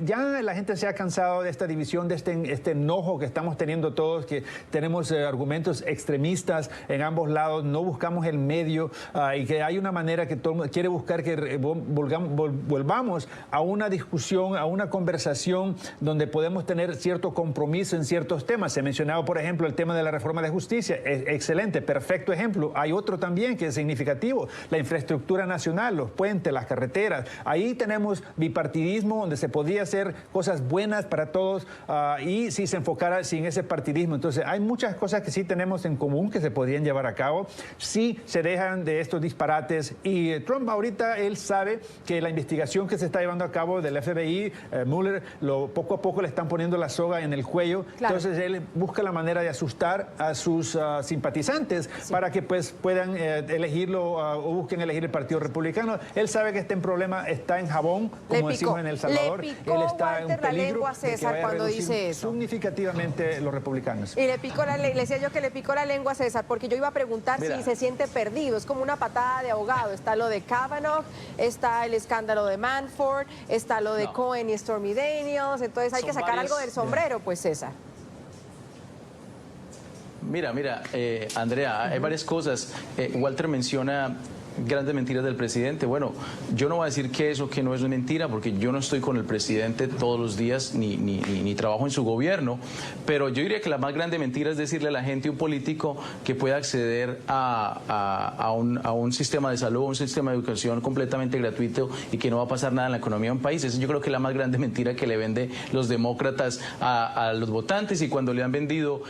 ya la gente se ha cansado de esta división, de este enojo que estamos teniendo todos, que tenemos argumentos extremistas en ambos lados, no buscamos el medio y que hay una manera que todo el mundo quiere buscar que volvamos a una discusión, a una conversación donde podemos tener cierto compromiso en ciertos temas. Se ha mencionado, por ejemplo, el tema de la reforma de justicia. Excelente, perfecto ejemplo. Hay otro también que es significativo, la infraestructura nacional, los puentes, las carreteras. Ahí tenemos bipartidismo donde se podría hacer cosas buenas para todos y si se enfocara sin ese partidismo. Entonces hay muchas cosas que sí tenemos en común que se podrían llevar a cabo si se dejan de estos disparates. Y Trump ahorita, él sabe que la investigación que se está llevando a cabo del FBI, Mueller, poco a poco le están poniendo la soga en el cuello. Claro. Entonces él busca la manera de asustar a sus simpatizantes para que pues puedan elegirlo o busquen elegir el Partido Republicano. Él sabe que este problema está en jabón, como decimos en El Salvador. Le picó, él está en un Walter, la lengua a César cuando dice eso. Significativamente los republicanos. Y le decía yo que le picó la lengua a César, porque yo iba a preguntar si se siente perdido. Es como una patada de ahogado. Está lo de Kavanaugh, está el escándalo de Manafort, está lo de Cohen y Stormy Daniels. Entonces hay que sacar algo del sombrero, pues, César. Mira, Andrea, hay varias cosas. Walter menciona grandes mentiras del presidente. Bueno, yo no voy a decir que eso que no es una mentira, porque yo no estoy con el presidente todos los días ni trabajo en su gobierno, pero yo diría que la más grande mentira es decirle a la gente, un político que pueda acceder a un sistema de salud, a un sistema de educación completamente gratuito y que no va a pasar nada en la economía de un país. Eso yo creo que es la más grande mentira que le vende los demócratas a los votantes, y cuando le han vendido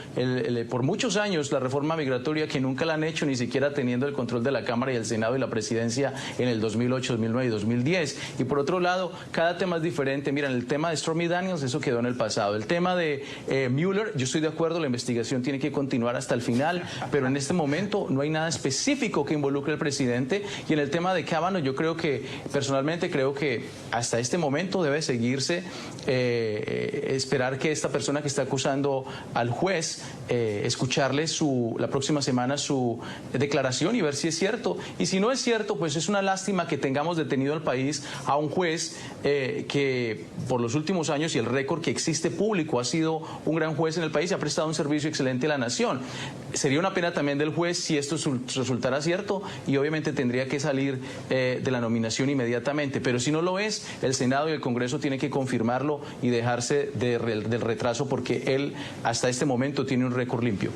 por muchos años la reforma migratoria, que nunca la han hecho, ni siquiera teniendo el control de la Cámara y el Senado y la presidencia en el 2008, 2009 y 2010. Y por otro lado, cada tema es diferente. Miren, el tema de Stormy Daniels, eso quedó en el pasado. El tema de Mueller, yo estoy de acuerdo, la investigación tiene que continuar hasta el final, pero en este momento no hay nada específico que involucre al presidente. Y en el tema de Kavanaugh, yo creo que, personalmente creo que hasta este momento debe seguirse, esperar que esta persona que está acusando al juez, escucharle la próxima semana su declaración y ver si es cierto. Y si no es cierto, pues es una lástima que tengamos detenido al país a un juez que por los últimos años y el récord que existe público ha sido un gran juez en el país y ha prestado un servicio excelente a la nación. Sería una pena también del juez si esto resultara cierto y obviamente tendría que salir de la nominación inmediatamente. Pero si no lo es, el Senado y el Congreso tienen que confirmarlo y dejarse del retraso porque él hasta este momento tiene un récord limpio.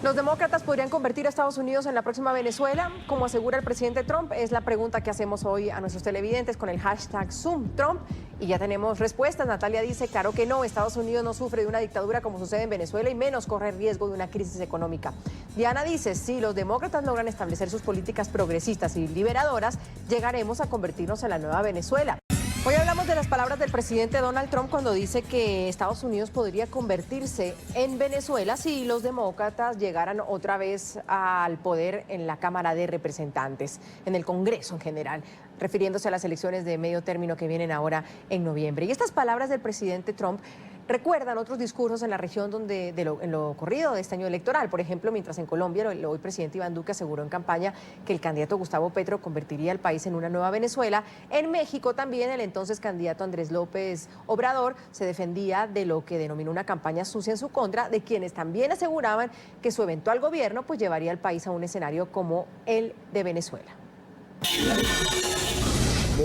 ¿Los demócratas podrían convertir a Estados Unidos en la próxima Venezuela, como asegura el presidente Trump? Es la pregunta que hacemos hoy a nuestros televidentes con el hashtag #ZoomTrump. Y ya tenemos respuestas. Natalia dice, claro que no, Estados Unidos no sufre de una dictadura como sucede en Venezuela y menos corre riesgo de una crisis económica. Diana dice, si los demócratas logran establecer sus políticas progresistas y liberadoras, llegaremos a convertirnos en la nueva Venezuela. Hoy hablamos de las palabras del presidente Donald Trump cuando dice que Estados Unidos podría convertirse en Venezuela si los demócratas llegaran otra vez al poder en la Cámara de Representantes, en el Congreso en general, refiriéndose a las elecciones de medio término que vienen ahora en noviembre. Y estas palabras del presidente Trump recuerdan otros discursos en la región en lo corrido de este año electoral. Por ejemplo, mientras en Colombia el hoy presidente Iván Duque aseguró en campaña que el candidato Gustavo Petro convertiría al país en una nueva Venezuela, en México también el entonces candidato Andrés López Obrador se defendía de lo que denominó una campaña sucia en su contra, de quienes también aseguraban que su eventual gobierno pues llevaría al país a un escenario como el de Venezuela.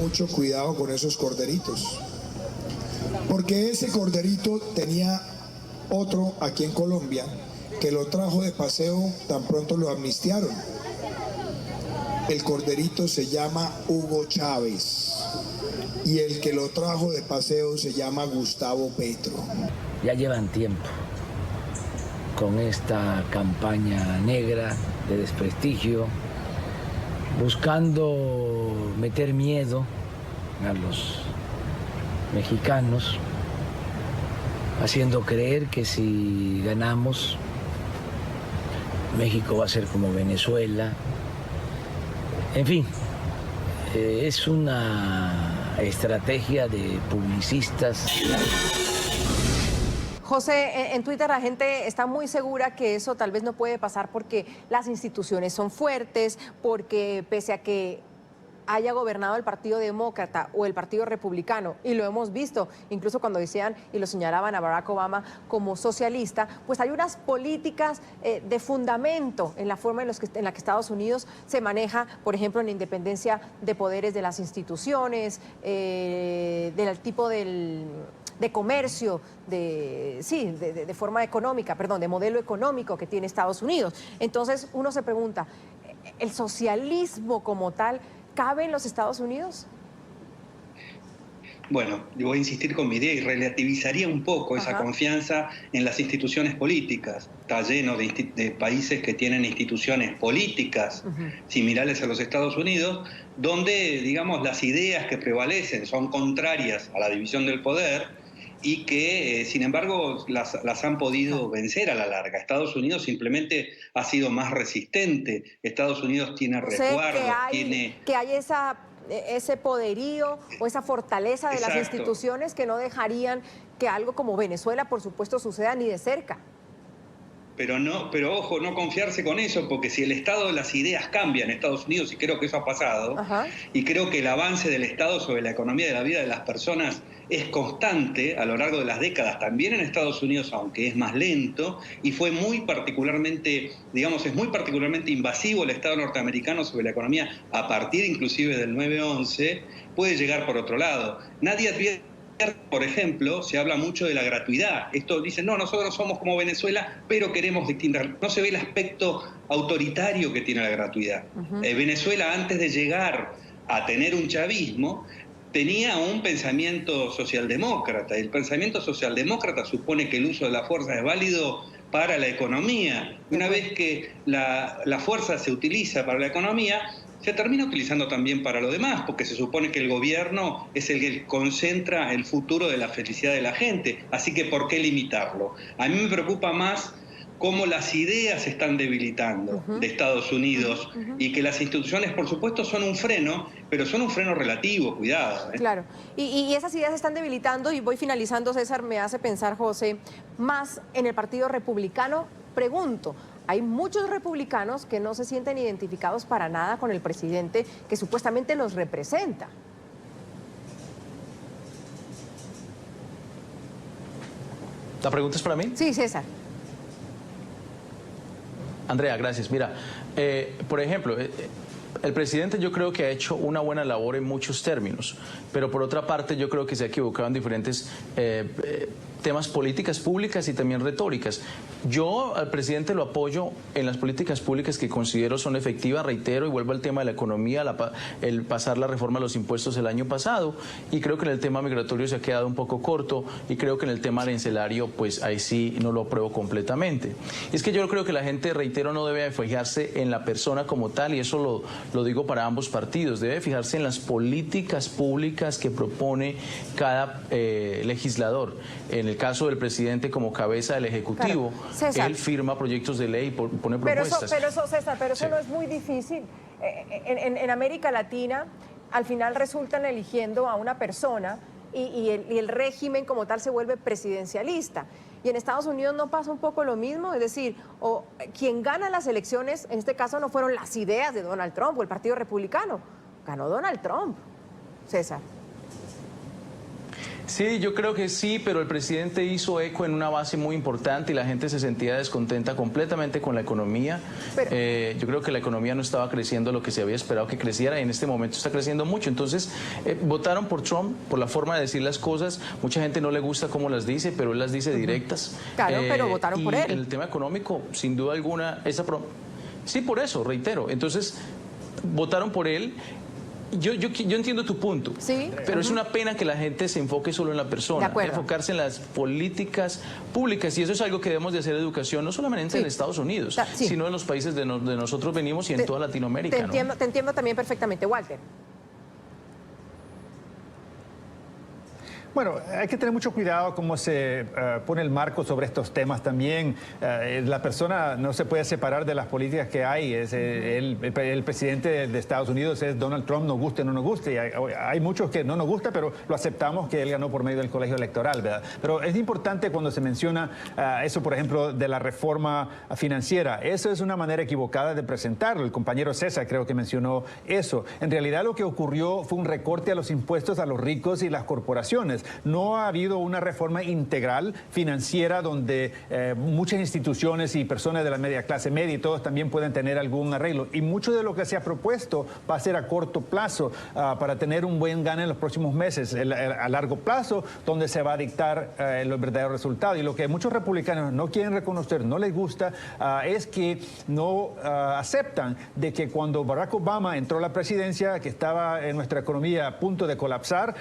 Mucho cuidado con esos corderitos. Porque ese corderito tenía otro aquí en Colombia que lo trajo de paseo tan pronto lo amnistiaron. El corderito se llama Hugo Chávez y el que lo trajo de paseo se llama Gustavo Petro. Ya llevan tiempo con esta campaña negra de desprestigio, buscando meter miedo a los mexicanos, haciendo creer que si ganamos, México va a ser como Venezuela. En fin, es una estrategia de publicistas. José, en Twitter la gente está muy segura que eso tal vez no puede pasar porque las instituciones son fuertes, porque pese a que haya gobernado el Partido Demócrata o el Partido Republicano, y lo hemos visto, incluso cuando decían y lo señalaban a Barack Obama como socialista, pues hay unas políticas de fundamento en la forma en la que Estados Unidos se maneja, por ejemplo, en la independencia de poderes de las instituciones, del tipo de comercio, de forma económica, de modelo económico que tiene Estados Unidos. Entonces uno se pregunta, ¿el socialismo como tal cabe en los Estados Unidos? Bueno, yo voy a insistir con mi idea y relativizaría un poco esa confianza en las instituciones políticas. Está lleno de países que tienen instituciones políticas similares a los Estados Unidos, donde, digamos, las ideas que prevalecen son contrarias a la división del poder y que, sin embargo, las han podido vencer a la larga. Estados Unidos simplemente ha sido más resistente. Estados Unidos tiene resguardo, que hay ese poderío o esa fortaleza de las instituciones que no dejarían que algo como Venezuela, por supuesto, suceda ni de cerca. Pero ojo, no confiarse con eso, porque si el estado de las ideas cambia en Estados Unidos, y creo que eso ha pasado, y creo que el avance del Estado sobre la economía de la vida de las personas es constante a lo largo de las décadas, también en Estados Unidos, aunque es más lento, y fue muy particularmente, digamos, es muy particularmente invasivo el Estado norteamericano sobre la economía a partir inclusive del 9/11, puede llegar por otro lado. Nadie advierte. Por ejemplo, se habla mucho de la gratuidad. Esto dicen, no, nosotros somos como Venezuela, pero queremos distintas. No se ve el aspecto autoritario que tiene la gratuidad. Venezuela, antes de llegar a tener un chavismo, tenía un pensamiento socialdemócrata. El pensamiento socialdemócrata supone que el uso de la fuerza es válido para la economía. Una vez que la fuerza se utiliza para la economía, se termina utilizando también para lo demás, porque se supone que el gobierno es el que concentra el futuro de la felicidad de la gente. Así que, ¿por qué limitarlo? A mí me preocupa más cómo las ideas se están debilitando de Estados Unidos y que las instituciones, por supuesto, son un freno, pero son un freno relativo, cuidado. Claro, y esas ideas se están debilitando y voy finalizando, César, me hace pensar, José, más en el Partido Republicano. Pregunto, hay muchos republicanos que no se sienten identificados para nada con el presidente que supuestamente los representa. ¿La pregunta es para mí? Sí, César. Andrea, gracias. Mira, por ejemplo, el presidente yo creo que ha hecho una buena labor en muchos términos, pero por otra parte yo creo que se ha equivocado en diferentes temas, políticas públicas y también retóricas. Yo al presidente lo apoyo en las políticas públicas que considero son efectivas, reitero, y vuelvo al tema de la economía, el pasar la reforma a los impuestos el año pasado, y creo que en el tema migratorio se ha quedado un poco corto, y creo que en el tema arancelario, pues ahí sí no lo apruebo completamente. Y es que yo creo que la gente, reitero, no debe fijarse en la persona como tal, y eso lo digo para ambos partidos, debe fijarse en las políticas públicas que propone cada legislador. En el caso del presidente como cabeza del Ejecutivo, claro, él firma proyectos de ley, pone propuestas. César, eso no es muy difícil. En América Latina, al final resultan eligiendo a una persona y el régimen como tal se vuelve presidencialista. Y en Estados Unidos no pasa un poco lo mismo, es decir, quien gana las elecciones, en este caso no fueron las ideas de Donald Trump o el Partido Republicano, ganó Donald Trump. César. Sí, yo creo que sí, pero el presidente hizo eco en una base muy importante y la gente se sentía descontenta completamente con la economía. Yo creo que la economía no estaba creciendo lo que se había esperado que creciera y en este momento está creciendo mucho. Entonces, votaron por Trump por la forma de decir las cosas. Mucha gente no le gusta cómo las dice, pero él las dice directas. Claro, pero votaron por él. En el tema económico, sin duda alguna, sí, por eso, reitero. Entonces, votaron por él. Yo entiendo tu punto, ¿sí? Pero es una pena que la gente se enfoque solo en la persona, debe enfocarse en las políticas públicas, y eso es algo que debemos de hacer educación, no solamente en Estados Unidos, sino en los países de nosotros venimos y en toda Latinoamérica. Te entiendo también perfectamente, Walter. Bueno, hay que tener mucho cuidado cómo se pone el marco sobre estos temas también. La persona no se puede separar de las políticas que hay. El presidente de Estados Unidos es Donald Trump, nos guste o no nos guste. Y hay muchos que no nos gusta, pero lo aceptamos que él ganó por medio del colegio electoral, ¿verdad? Pero es importante cuando se menciona eso, por ejemplo, de la reforma financiera. Eso es una manera equivocada de presentarlo. El compañero César creo que mencionó eso. En realidad lo que ocurrió fue un recorte a los impuestos a los ricos y las corporaciones. No ha habido una reforma integral financiera donde muchas instituciones y personas de la media clase media y todos también pueden tener algún arreglo. Y mucho de lo que se ha propuesto va a ser a corto plazo para tener un buen gane en los próximos meses. A largo plazo, donde se va a dictar los verdaderos resultados. Y lo que muchos republicanos no quieren reconocer, no les gusta, es que no aceptan de que cuando Barack Obama entró a la presidencia, que estaba en nuestra economía a punto de colapsar,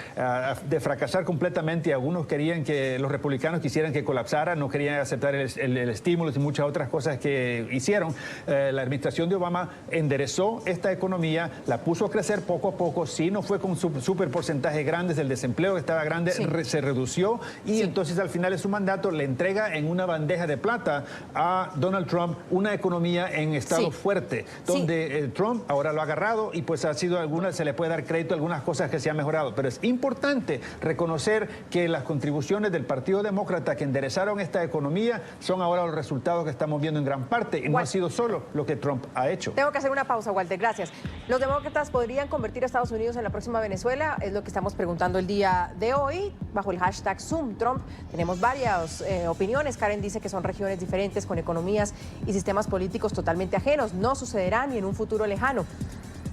de fracasar completamente, y algunos querían que los republicanos quisieran que colapsara, no querían aceptar el estímulo y muchas otras cosas que hicieron. La administración de Obama enderezó esta economía, la puso a crecer poco a poco, sí, no fue con súper porcentajes grandes, el desempleo que estaba grande se redució y entonces al final de su mandato le entrega en una bandeja de plata a Donald Trump una economía en estado fuerte, donde Trump ahora lo ha agarrado y pues ha sido se le puede dar crédito a algunas cosas que se han mejorado, pero es importante reconocer que las contribuciones del Partido Demócrata que enderezaron esta economía son ahora los resultados que estamos viendo en gran parte y no ha sido solo lo que Trump ha hecho. Tengo que hacer una pausa, Walter, gracias. ¿Los demócratas podrían convertir a Estados Unidos en la próxima Venezuela? Es lo que estamos preguntando el día de hoy bajo el hashtag #ZoomTrump. Tenemos varias opiniones. Karen dice que son regiones diferentes con economías y sistemas políticos totalmente ajenos. No sucederá ni en un futuro lejano.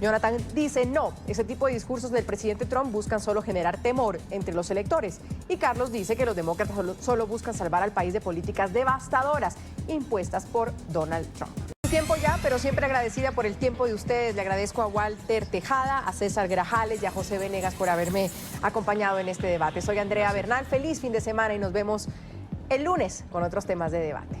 Jonathan dice no, ese tipo de discursos del presidente Trump buscan solo generar temor entre los electores. Y Carlos dice que los demócratas solo buscan salvar al país de políticas devastadoras impuestas por Donald Trump. Tiempo ya, pero siempre agradecida por el tiempo de ustedes. Le agradezco a Walter Tejada, a César Grajales y a José Venegas por haberme acompañado en este debate. Soy Andrea Bernal, feliz fin de semana y nos vemos el lunes con otros temas de debate.